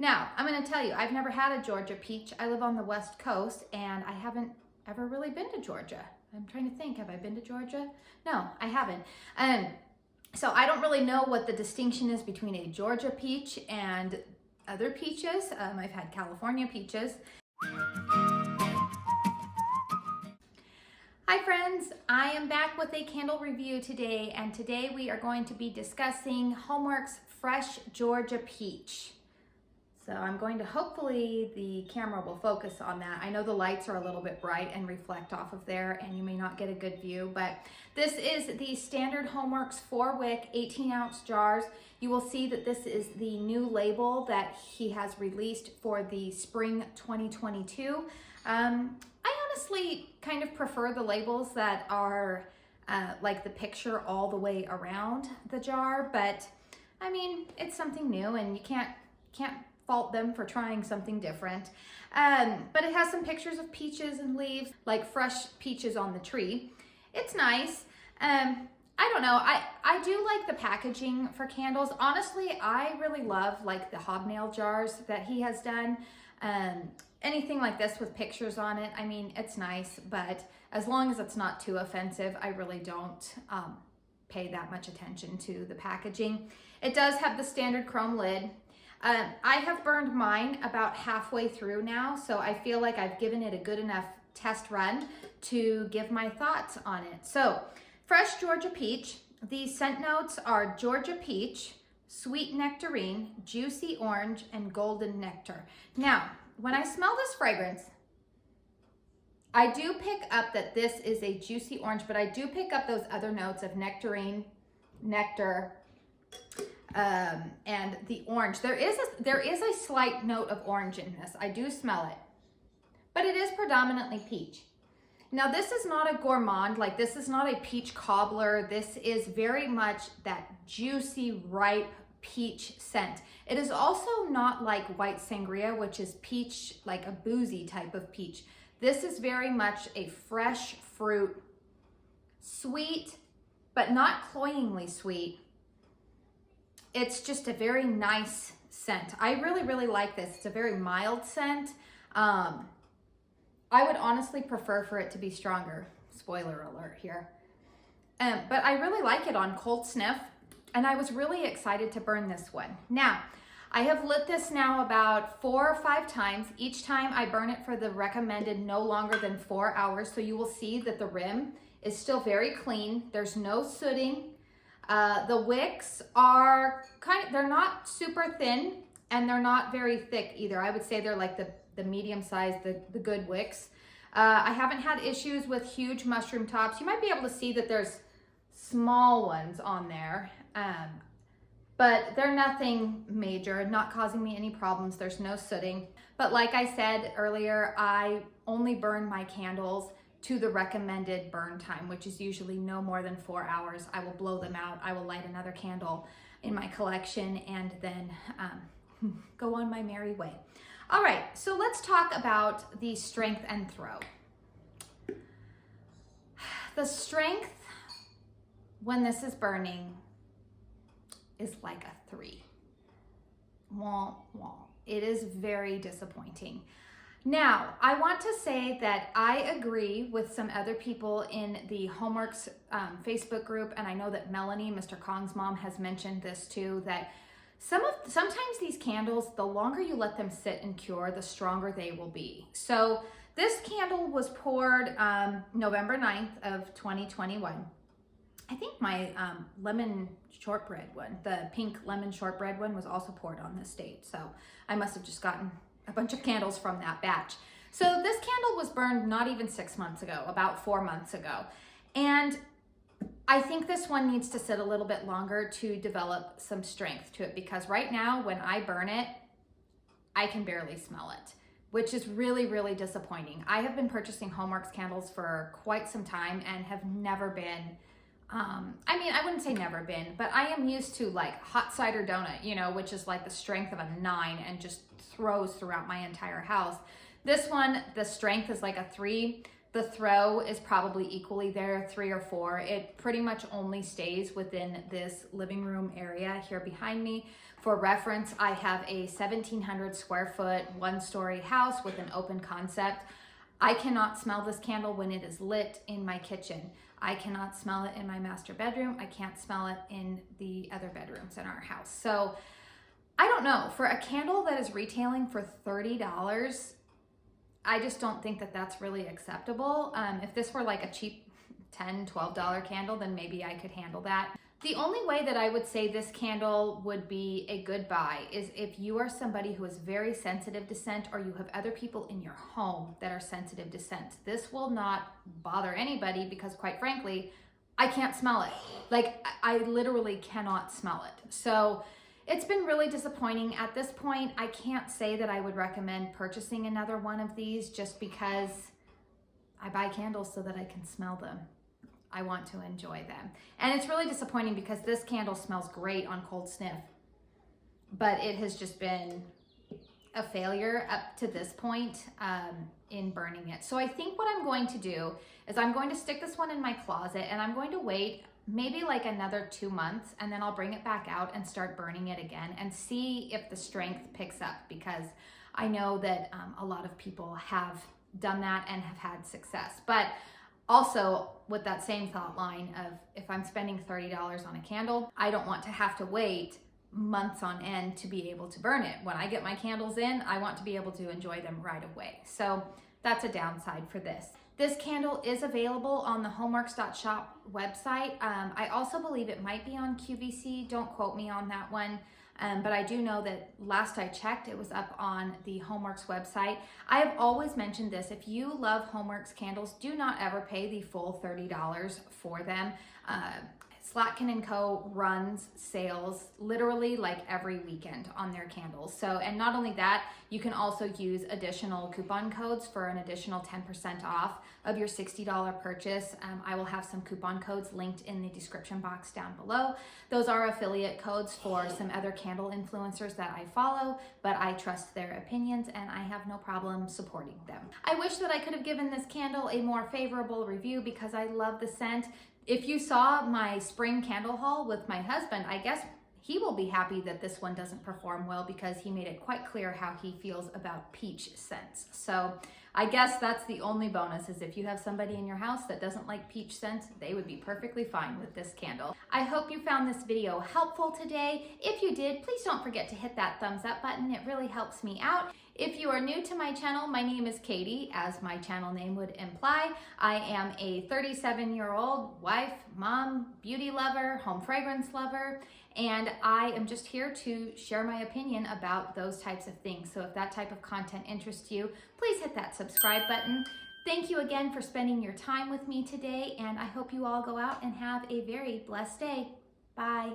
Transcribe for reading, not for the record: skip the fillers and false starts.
Now, I'm gonna tell you, I've never had a Georgia peach. I live on the West Coast and I haven't ever really been to Georgia. I'm trying to think, have I been to Georgia? No, I haven't. So I don't really know what the distinction is between a Georgia peach and other peaches. I've had California peaches. Hi friends, I am back with a candle review today, and today we are going to be discussing Homeworx Fresh Georgia Peach. So I'm going to, hopefully the camera will focus on that. I know the lights are a little bit bright and reflect off of there and you may not get a good view, but this is the standard Homeworx 4-wick 18-ounce jars. You will see that this is the new label that he has released for the spring 2022. I honestly kind of prefer the labels that are like the picture all the way around the jar, but I mean, it's something new and you can't fault them for trying something different. But it has some pictures of peaches and leaves, like fresh peaches on the tree. It's nice. I don't know, I do like the packaging for candles. Honestly, I really love like the hobnail jars that he has done. Anything like this with pictures on it, I mean, it's nice, but as long as it's not too offensive, I really don't pay that much attention to the packaging. It does have the standard chrome lid. I have burned mine about halfway through now, so I feel like I've given it a good enough test run to give my thoughts on it. So, fresh Georgia peach. The scent notes are Georgia peach, sweet nectarine, juicy orange, and golden nectar. Now, when I smell this fragrance, I do pick up that this is a juicy orange, but I do pick up those other notes of nectarine, nectar, and the orange. There is a slight note of orange in this. I do smell it, but it is predominantly peach. Now this is not a gourmand, like this is not a peach cobbler. This is very much that juicy, ripe peach scent. It is also not like white sangria, which is peach, like a boozy type of peach. This is very much a fresh fruit, sweet, but not cloyingly sweet. It's just a very nice scent. I really, really like this. It's a very mild scent. I would honestly prefer for it to be stronger. Spoiler alert here. But I really like it on cold sniff, and I was really excited to burn this one. Now, I have lit this now about 4 or 5 times. Each time I burn it for the recommended no longer than 4 hours, so you will see that the rim is still very clean. There's no sooting. The wicks are they're not super thin and they're not very thick either. I would say they're like the medium size, the good wicks. I haven't had issues with huge mushroom tops. You might be able to see that there's small ones on there, but they're nothing major, not causing me any problems. There's no sooting. But like I said earlier, I only burn my candles to the recommended burn time, which is usually no more than 4 hours. I will blow them out. I will light another candle in my collection and then go on my merry way. All right, so let's talk about the strength and throw. The strength when this is burning is like a 3. Wah, wah. It is very disappointing. Now, I want to say that I agree with some other people in the Homeworx Facebook group, and I know that Melanie, Mr. Kong's mom, has mentioned this too, that sometimes these candles, the longer you let them sit and cure, the stronger they will be. So this candle was poured November 9th of 2021. I think my lemon shortbread one, the pink lemon shortbread one, was also poured on this date. So I must have just gotten a bunch of candles from that batch. So this candle was burned not even 6 months ago, about 4 months ago. And I think this one needs to sit a little bit longer to develop some strength to it, because right now when I burn it, I can barely smell it, which is really, really disappointing. I have been purchasing Homeworx candles for quite some time and have never been, I mean, I wouldn't say never been, but I am used to like hot cider donut, you know, which is like the strength of a 9 and just throws throughout my entire house. This one, the strength is like a 3. The throw is probably equally there, 3 or 4. It pretty much only stays within this living room area here behind me. For reference, I have a 1,700 square foot, 1-story house with an open concept. I cannot smell this candle when it is lit in my kitchen. I cannot smell it in my master bedroom. I can't smell it in the other bedrooms in our house. So I don't know, for a candle that is retailing for $30, I just don't think that that's really acceptable. If this were like a cheap $10, $12 candle, then maybe I could handle that. The only way that I would say this candle would be a good buy is if you are somebody who is very sensitive to scent, or you have other people in your home that are sensitive to scent. This will not bother anybody because, quite frankly, I can't smell it. Like, I literally cannot smell it. So it's been really disappointing. At this point, I can't say that I would recommend purchasing another one of these just because I buy candles so that I can smell them. I want to enjoy them. And it's really disappointing because this candle smells great on cold sniff, but it has just been a failure up to this point in burning it. So I think what I'm going to do is I'm going to stick this one in my closet, and I'm going to wait maybe like another 2 months, and then I'll bring it back out and start burning it again and see if the strength picks up, because I know that a lot of people have done that and have had success. But also, with that same thought line of, if I'm spending $30 on a candle, I don't want to have to wait months on end to be able to burn it. When I get my candles in, I want to be able to enjoy them right away. So that's a downside for this. This candle is available on the homeworx.shop website. I also believe it might be on QVC. Don't quote me on that one. But I do know that last I checked, it was up on the Homeworx website. I have always mentioned this. If you love Homeworx candles, do not ever pay the full $30 for them. Slatkin & Co. runs sales literally like every weekend on their candles. So, and not only that, you can also use additional coupon codes for an additional 10% off of your $60 purchase. I will have some coupon codes linked in the description box down below. Those are affiliate codes for some other candle influencers that I follow, but I trust their opinions and I have no problem supporting them. I wish that I could have given this candle a more favorable review because I love the scent. If you saw my spring candle haul with my husband, I guess he will be happy that this one doesn't perform well because he made it quite clear how he feels about peach scents. So I guess that's the only bonus, is if you have somebody in your house that doesn't like peach scents, they would be perfectly fine with this candle. I hope you found this video helpful today. If you did, please don't forget to hit that thumbs up button. It really helps me out. If you are new to my channel, my name is Katie, as my channel name would imply. I am a 37-year-old wife, mom, beauty lover, home fragrance lover, and I am just here to share my opinion about those types of things. So if that type of content interests you, please hit that subscribe button. Thank you again for spending your time with me today, and I hope you all go out and have a very blessed day. Bye.